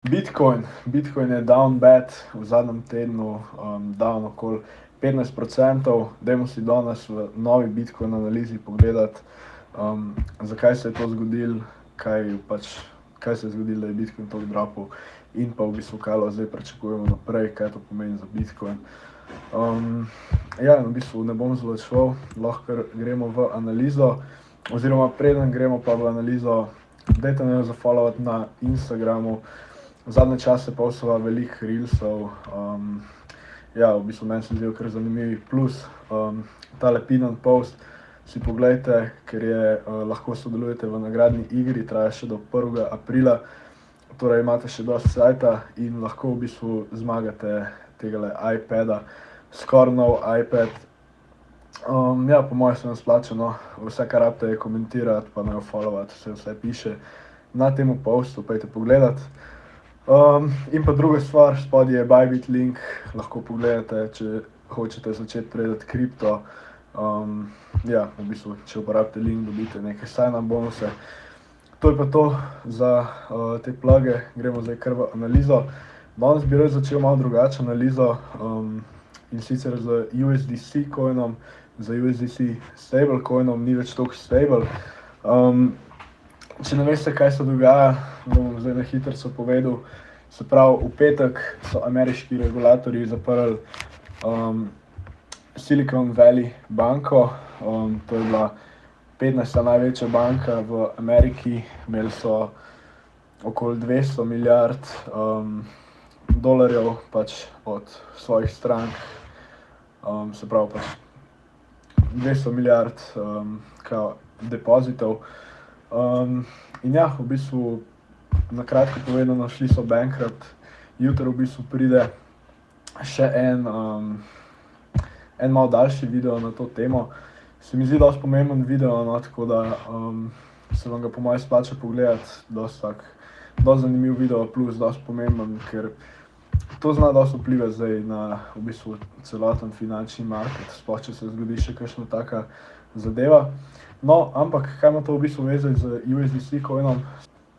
Bitcoin je down bad v zadnjem tednu, down okoli 15%. Dajmo si danes v novi Bitcoin analizi pogledati, zakaj se je to zgodilo, kaj se je zgodilo, da je Bitcoin toliko dropal in pa v bistvu kaj zdaj pričakujemo naprej, kaj to pomeni za Bitcoin. V bistvu ne bom zavlačeval, lahko gremo v analizo, oziroma preden gremo pa v analizo, dajte me zafollowati na Instagramu. Zadnje čase postava veliko reelsov, v bistvu meni se zdijo kar zanimivi, plus tale pin post si poglejte, ker lahko sodelujete v nagradni igri, traja še do 1. aprila, torej imate še dosti cajta in lahko v bistvu zmagate tegale iPada, skoraj nov iPad. Po mojem se vam splača, no, vse kar rabite je komentirati pa me followati, vse piše na temu postu, pojdite pogledat. In pa druga stvar, spodaj je Bybit link, lahko pogledate, če hočete začeti tradati kripto. V bistvu, če uporabite link, dobite neke sign-up bonuse. To je pa to za te pluge, gremo zdaj kar v analizo. Danes bi rad začel malo drugače analizo, in sicer z USDC coinom, z USDC stablecoinom, ni več toliko stable. Če ne veste, kaj se dogaja, bom zdaj na hitrico povedal. Se pravi, v petek so ameriški regulatorji zaprli Silicon Valley banko, to je bila 15. največja banka v Ameriki, imeli so okoli 200 milijard dolarjev pač od svojih strank, se pravi pač 200 milijard depozitov. V bistvu, na kratko povedano, šli so bankrupt. Jutri v bistvu pride še en malo daljši video na to temo. Se mi zdi dosti pomemben video, no, tako da se vam ga po moje splača pogledati, dosti zanimiv video, plus dosti pomemben, ker to zna dosti vplivati zdaj na v bistvu celoten finančni market, sploh če se zgodi še kakšna taka zadeva. No, ampak kaj ima to v bistvu vezati z USDC coinom?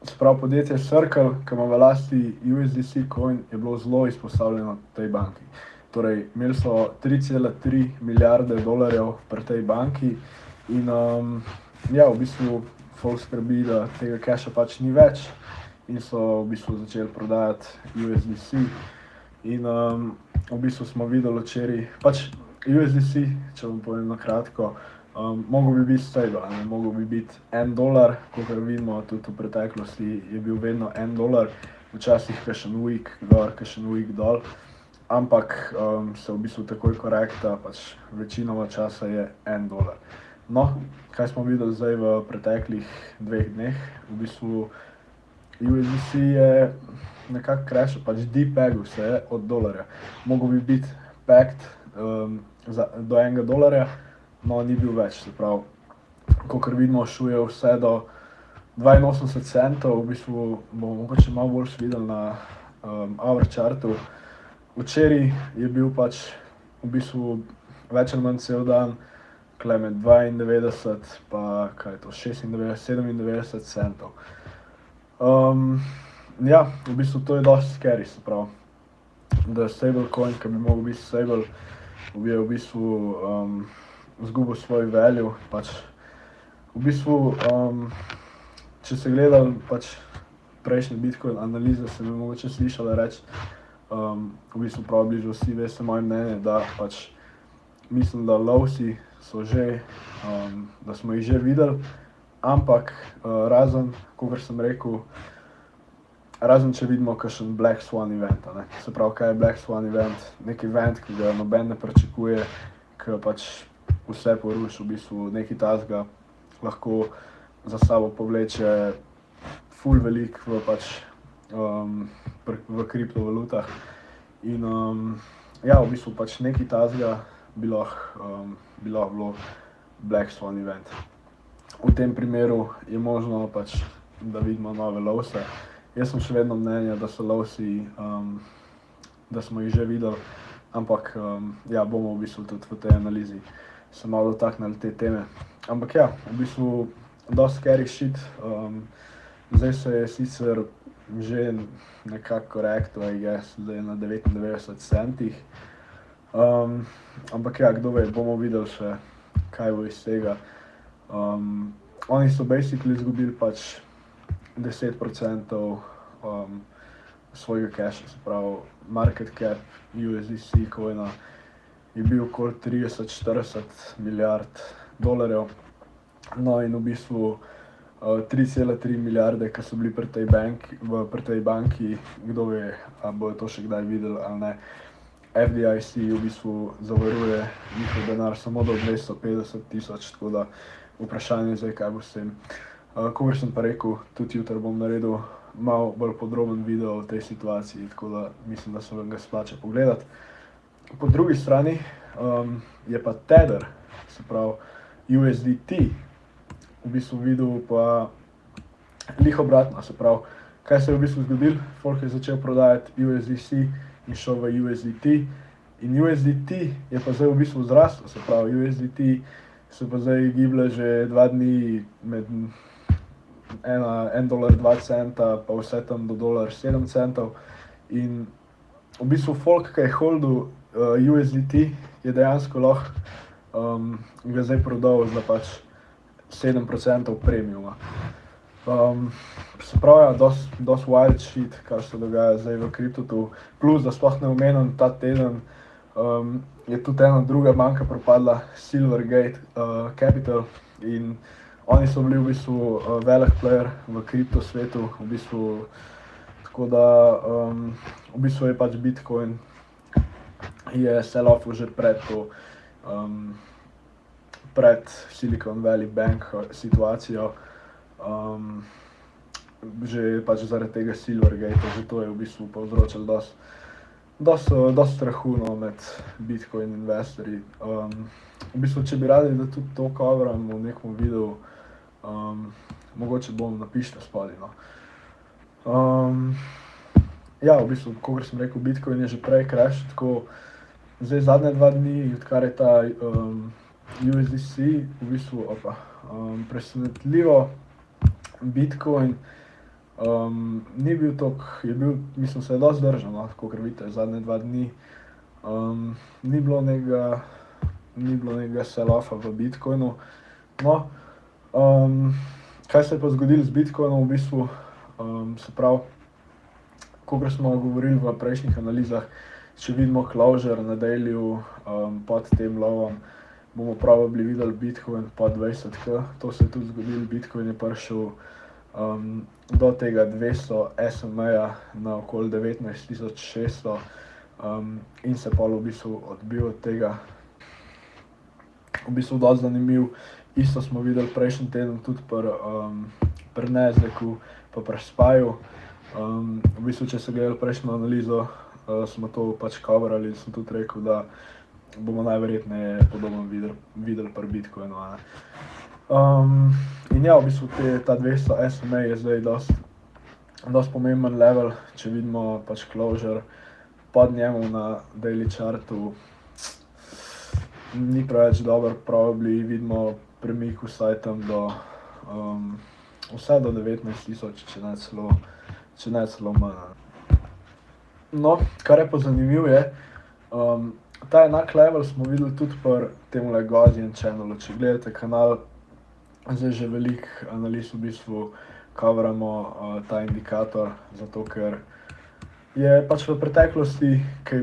Se pravi, podjetje Circle, ki ima v lasti USDC coin, je bilo zelo izpostavljeno tej banki. Torej, imeli so 3,3 milijarde dolarjev pri tej banki in v bistvu folk skrbi, da tega casha pač ni več in so v bistvu začeli prodajati USDC. In v bistvu smo videli včeraj, pač USDC, če vam povem na kratko, mogel bi biti stable, mogel bi biti $1, kakor vidimo tudi v preteklosti je bil vedno $1, včasih kakšen week gor, kakšen week dol, ampak se v bistvu takoj korekta, pač večinoma časa je $1. No, kaj smo videli zdaj v preteklih 2 dneh, v bistvu USDC je nekako crashal, pač depegel se je od dolarja. Mogel bi biti pegged do $1, no ni bil več, se pravi, kakor vidimo, šuje vse do 82 centov, v bistvu bomo mogoče malo bolj videli na hour chartu. Včeraj je bil pač v bistvu več ali manj cel dan tule med 92 pa kaj je to, 96, 97 centov. V bistvu to je dosti scary, se pravi, da stablecoin, ki bi mogel biti stable, je v bistvu izgubil svoj value, pač v bistvu, če ste gledali pač prejšnje Bitcoin analize, se mi mogoče slišali reči, v bistvu prav bližje vsi veste moje mnenje, da pač mislim, da lowsi so že, da smo jih že videli, ampak razen, kakor sem rekel, razen če vidimo kakšen Black Swan event, ne. Se pravi, kaj je Black Swan event? Neki event, ki ga noben ne pričakuje, ki pač vse poruši, v bistvu nekaj takega lahko za sabo povleče ful veliko v kriptovalutah. In v bistvu pač nekaj takega bi lahko bilo Black Swan event. V tem primeru je možno pač, da vidimo nove lowse. Jaz sem še vedno mnenja, da so lowsi, da smo jih že videli, ampak bomo v bistvu tudi v tej analizi se malo dotaknili te teme. Ampak v bistvu dosti scary shit. Zdaj se je sicer že nekako korektu, zdaj na 99 centih. Ampak ja, kdo ve, bomo videli še, kaj bo iz tega. Oni so basically izgubili pač 10% svojega casha, se pravi market cap USDC coina je bil okoli 30-40 milijard dolarjev. No in v bistvu 3,3 milijarde, ki so bili pri tej banki, kdo ve, ali bojo to še kdaj videli ali ne. FDIC v bistvu zavaruje njihov denar samo do 250 tisoč, tako da vprašanje je zdaj, kaj bo s tem. Kakor sem pa rekel, tudi jutri bom naredil malo bolj podroben video o tej situaciji, tako da mislim, da se vam ga splača pogledati. Po drugi strani je pa Tether, se pravi USDT, v bistvu videl pa lih obratno, se pravi, kaj se je v bistvu zgodilo, folk je začel prodajati USDC in šel v USDT in USDT je pa zdaj v bistvu zrastel, se pravi USDT se pa zdaj giblje že 2 dni med $1.02 centa pa vse tam do $1.07 centov in v bistvu folk, ki je holdil USDT, je dejansko lahko ga zdaj prodal za pač 7% premiuma. Se pravi, ja, dost wild shit, kar se dogaja zdaj v kriptotu, plus da sploh ne omenim, ta teden je tudi ena druga banka propadla, Silvergate Capital, in oni so bili v bistvu velik player v kripto svetu, v bistvu, tako da v bistvu je pač Bitcoin je sell-offu že pred to, pred Silicon Valley Bank situacijo, že pač zaradi tega Silvergate, že to je v bistvu povzročilo dost strahu, no, med Bitcoin investorji. V bistvu, če bi radi, da tudi to coveram v nekom videu, mogoče bom, napišite spodaj, no. Ja, v bistvu, kakor sem rekel, Bitcoin je že prej crashal, tako zdaj zadnje 2 dni, odkar je ta USDC, v bistvu, presenetljivo, Bitcoin ni bil toliko, je bil, mislim, se je dosti držal, no, kakor vidite, zadnje 2 dni. Ni bilo nekega sell-offa v Bitcoinu. No, kaj se je pa zgodilo z Bitcoinom v bistvu, se pravi, kakor smo govorili v prejšnjih analizah, če vidimo closure na dailyju pod tem lovom, bomo probably videli Bitcoin pod 20k, to se je tudi zgodilo, Bitcoin je prišel do tega 200 SMA-ja na okoli 19.600 in se pol v bistvu odbil od tega. V bistvu dosti zanimiv, isto smo videli prejšnji teden tudi pri Nasdaqu pa pri SPY-ju. V bistvu, če se gledali prejšnjo analizo, smo to pač coverali in sem tudi rekel, da bomo najverjetneje podobno videli pri Bitcoinu, a ne. In ja, v bistvu ta 200 SMA je zdaj dosti pomemben level, če vidimo pač closure pod njemu na daily chartu, ni preveč dober, probably vidimo premik vsaj tam do vsaj do 19.000, če ne celo manj. No, kar je pa zanimivo je, ta enak level smo videli tudi pri temule Gaussian channelu, če gledate kanal, zdaj že veliko analiz v bistvu coveramo ta indikator, zato ker je pač v preteklosti, ko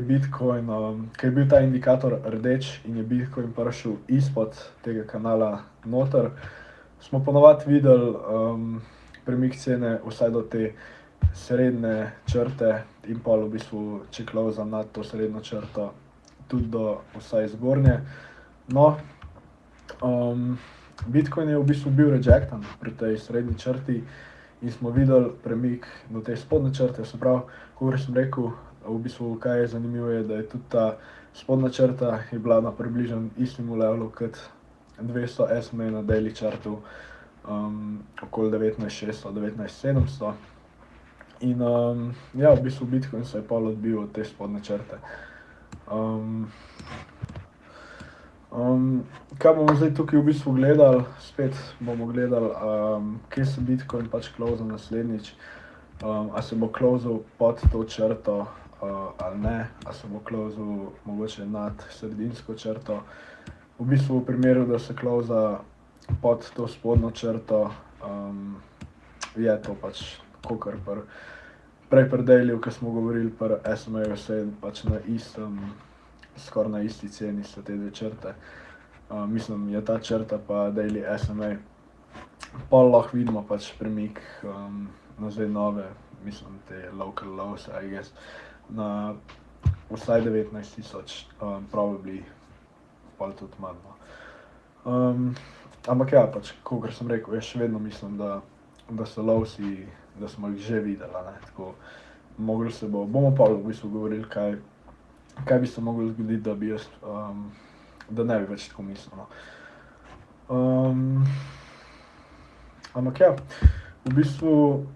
je bil ta indikator rdeč in je Bitcoin prišel izpod tega kanala noter, smo ponavadi videli premik cene vsaj do te srednje črte in pol v bistvu, če close nad to srednjo črto, tudi do vsaj zgornje. No, Bitcoin je v bistvu bil rejectan pri tej srednji črti in smo videli premik do te spodnje črte, se pravi, kakor sem rekel, v bistvu, kaj je zanimivo je, da je tudi ta spodnja črta je bila na približno istem levelu kot 200 SMA na daily chartu, okoli 19.600, 19.700. In ja, v bistvu Bitcoin se je pol odbil od te spodnje črte. Kaj bomo zdaj tukaj v bistvu gledali, spet bomo gledali, kje se Bitcoin pač close naslednjič. a se bo closil pod to črto ali ne, a se bo closil mogoče nad sredinsko črto. V bistvu v primeru, da se closa pod to spodnjo črto, je to pač kakor prej pri Dailyju, ko smo govorili pri SMA-ju, se pač na istem, skoraj na isti ceni so te dve črte. Mislim, je ta črta pa Daily SMA. Pol lahko vidimo pač premik na zdaj nove, mislim, te local lows, I guess, na vsaj 19,000, probably pol tudi manj, no. Ampak ja, pač, kakor sem rekel, jaz še vedno mislim, da so lowsi, da smo jih že videli, ne, tako, mogli se bomo pa v bistvu govorili, kaj bi se moglo zgoditi, da bi jaz, da ne bi več tako mislil, no. Ampak ja, v bistvu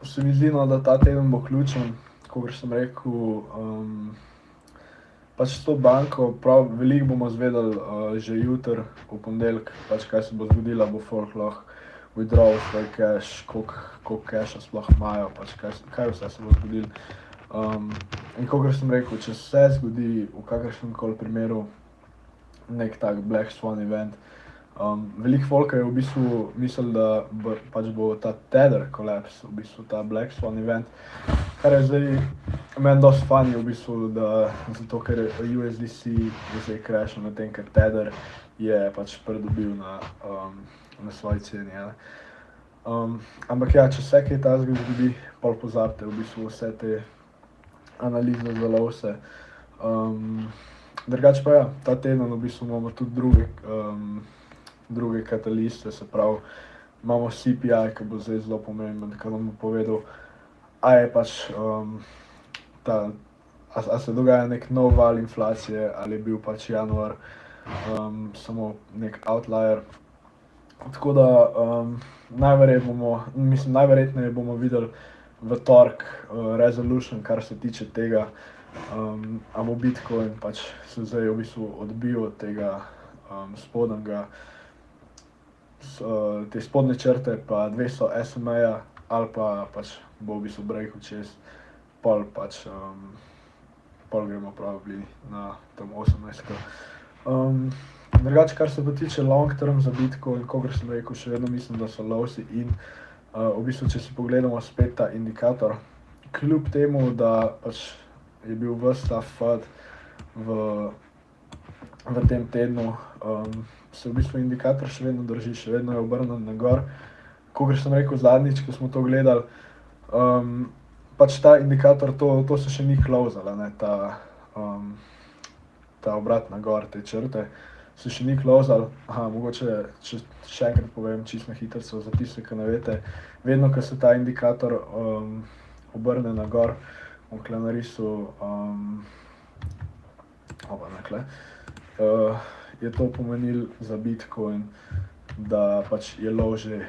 se mi zdi, no, da ta teden bo ključen, kakor sem rekel, pač s to banko, prav veliko bomo izvedeli že jutri, v ponedeljek, pač kaj se bo zgodilo, bo folk lahko withdrawal svoj cash, koliko casha sploh imajo, pač kaj vse se bo zgodilo. In kakor sem rekel, če se zgodi v kakršnemkoli primeru neki tak black swan event, veliko folka je v bistvu mislil, da pač bo ta Tether collapse, v bistvu ta black swan event, kar je zdaj meni dosti funny v bistvu, zato ker USDC je zdaj crashal na tem, ker Tether je pač pridobil na svoji ceni, ne. Ampak ja, če se kaj takega zgodi, pol pozabite v bistvu vse te analize za lowse. Drugače pa ja, ta teden v bistvu imamo tudi druge kataliste, se pravi, imamo CPI, ki bo zdaj zelo pomemben, ki nam bo povedal, a je pač a se dogaja neki nov val inflacije ali je bil pač januar samo neki outlier. Tako da najverjetneje bomo videli v torek resolution, kar se tiče tega, a bo Bitcoin pač se zdaj v bistvu odbil od tega spodnjega, te spodnje črte pa 200 SMA-ja ali pa pač bo v bistvu breakal čez, pol pač pol gremo probably na tam 18. Drugače, kar se pa tiče long term za Bitcoin, kakor sem rekel, še vedno mislim, da so lowsi in v bistvu, če si pogledamo spet ta indikator, kljub temu, da pač je bil ves ta FUD v tem tednu, se v bistvu indikator še vedno drži, še vedno je obrnjen na gor. Kakor sem rekel zadnjič, ko smo to gledali, pač ta indikator, to se še ni closalo, ne, ta obrat na gor, te črte, se še ni closal. Mogoče, če še enkrat povem čisto na hitrico za tiste, ki ne veste, vedno, ko se ta indikator obrne na gor, bom tule narisal, je to pomenilo za Bitcoin, da pač je low že,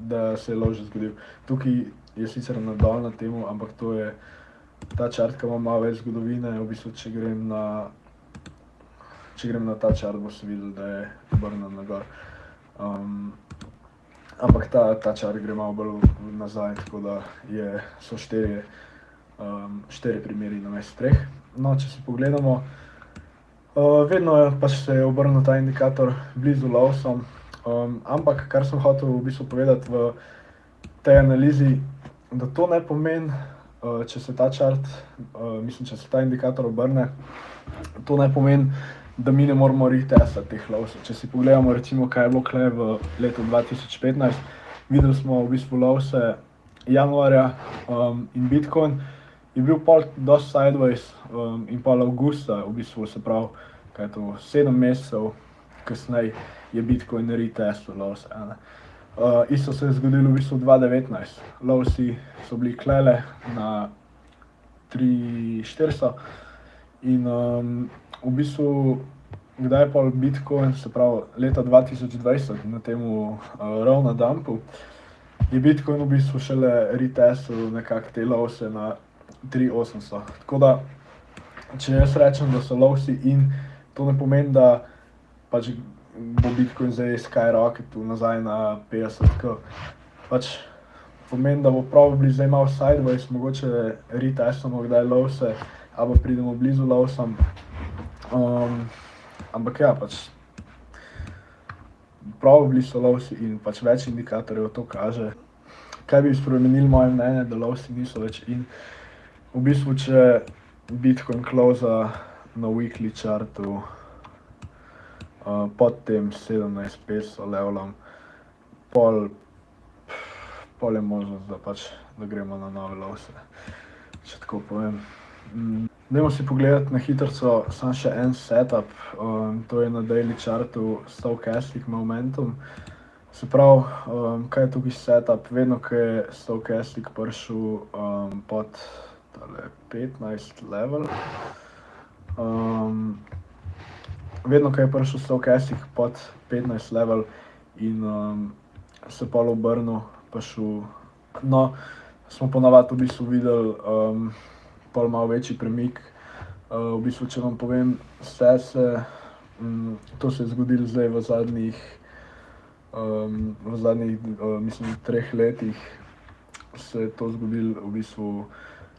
da se je low že zgodil. Tukaj je sicer nadol na temu, ampak to je ta chart, ki ima malo več zgodovine, v bistvu, če grem na ta chart, bo se videl, da je obrnjen na gor. Ampak ta chart gre malo bolj nazaj, tako da so štirje primeri namesto treh. No, če si pogledamo, vedno pač se je obrnil ta indikator blizu lowsom, ampak kar sem hotel v bistvu povedati v tej analizi, da to ne pomeni, če se ta indikator obrne, to ne pomeni, da mi ne moramo retestati teh lowsov. Če si pogledamo recimo, kaj je bilo tule v letu 2015, videli smo v bistvu lowse januarja in Bitcoin je bil pol dosti sideways in pol avgusta, v bistvu se pravi, kaj je to, 7 mesecev kasneje je Bitcoin retestal lowse, ne. Isto se je zgodilo v bistvu 2019, lowsi so bili tulele na 3,400 in v bistvu, kdaj je pol Bitcoin, se pravi leta 2020 na temu ravno dumpu, je Bitcoin v bistvu šele retestal nekako te lowse na 3,800. Tako da, če jaz rečem, da so lowsi in to ne pomeni, da pač bo Bitcoin zdaj skyrocketal nazaj na 50k. Pač pomeni, da bo probably zdaj malo sideways, mogoče retestamo kdaj lowse, ali pa pridemo blizu lowsom. Ampak ja, pač probably so lowsi in pač več indikatorjev to kaže. Kaj bi spremenili moje mnenje, da lowsi niso več in? V bistvu, če Bitcoin closa na weekly chartu pod tem 17.500 levelom, pol je možnost, da pač da gremo na nove lowse, če tako povem. Dajmo si pogledati na hitrico samo še en setup, to je na daily chartu Stochastic Momentum. Se pravi, kaj je tukaj setup? Vedno, ko je Stochastic prišel pod tale 15 level, vedno, ko je prišel Stochastic pod 15 level in se pol obrnil, pa šel, no, smo ponavadi v bistvu videli pol malo večji premik. V bistvu, če vam povem, to se je zgodilo zdaj v zadnjih, mislim, 3 letih, se je to zgodilo v bistvu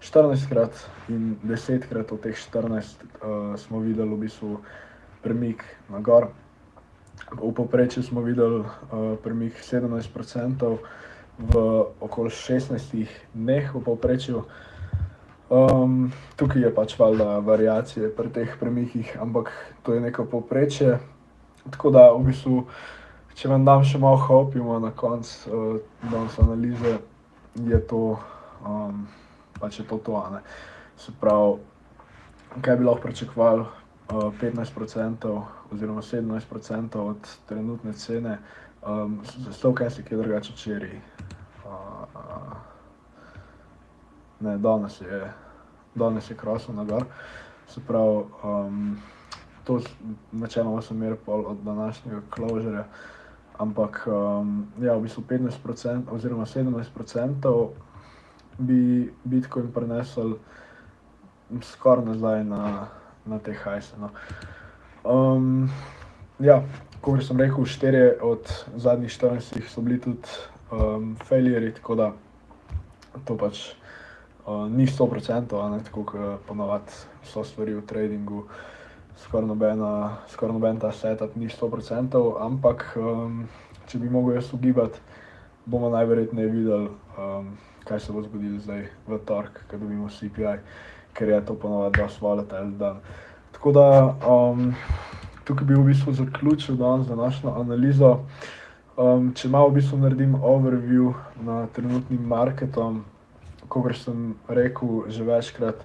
14-krat in 10-krat od teh 14 smo videli v bistvu premik na gor. V povprečju smo videli premik 17% v okoli 16 dneh v povprečju. Tukaj je pač valjda variacije pri teh premikih, ampak to je neko povprečje. Tako da v bistvu, če vam dam še malo hopiuma na koncu danes analize, je to pač je to, a ne. Se pravi, kaj bi lahko pričakovali, 15% oziroma 17% od trenutne cene. Stochastic je drugače včeraj, ne, danes je crossil na gor. Se pravi, to načeloma sem meril pol od današnjega closurja, ampak ja, v bistvu 15% oziroma 17% bi Bitcoin prinesel skoraj nazaj na te highse, no. Ja, kakor sem rekel, 4 od zadnjih 14 so bili tudi failuri, tako da to pač ni 100%, a ne, tako kot ponavadi so stvari v tradingu, skoraj noben ta setup ni 100%, ampak če bi mogel jaz ugibati, bomo najverjetneje videli, kaj se bo zgodilo zdaj v torek, ko dobimo CPI, ker je to ponavadi dosti volatile dan. Tako da tukaj bi v bistvu zaključil danes današnjo analizo. Če malo v bistvu naredim overview nad trenutnim marketom, kakor sem rekel že večkrat,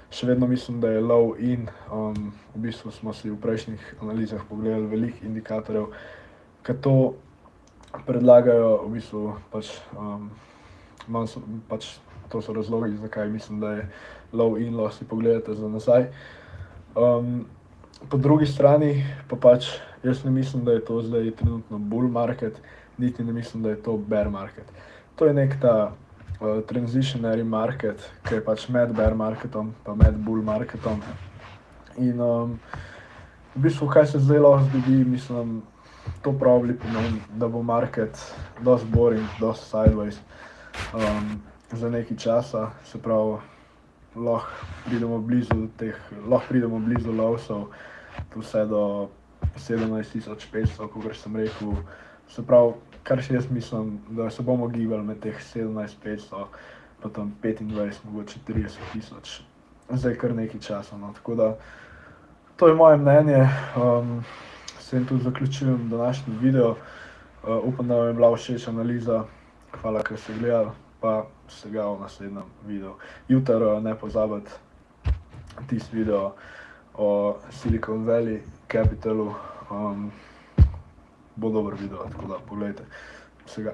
še vedno mislim, da je low in v bistvu smo si v prejšnjih analizah pogledali veliko indikatorjev, ki to predlagajo, v bistvu pač to so razlogi, zakaj mislim, da je low in, lahko si pogledate za nazaj. Po drugi strani pa pač jaz ne mislim, da je to zdaj trenutno bull market, niti ne mislim, da je to bear market. To je neki ta transitionary market, ki je pač med bear marketom pa med bull marketom. In v bistvu, kaj se zdaj lahko zgodi, mislim, to probably pomeni, da bo market dosti boring, dosti sideways za nekaj časa, se pravi, lahko pridemo blizu lowsov, vse do 17.500, kakor sem rekel. Se pravi, kar še jaz mislim, da se bomo gibali med teh 17.500 pa tam 25, mogoče 30.000, zdaj kar nekaj časa, no, tako da to je moje mnenje. S tem tudi zaključujem današnji video. Upam, da vam je bila všeč analiza. Hvala, ker ste gledali, pa se ga v naslednjem videu. Jutri ne pozabiti tisti video o Silicon Valley Capitalu, bo dober video, tako da poglejte se ga.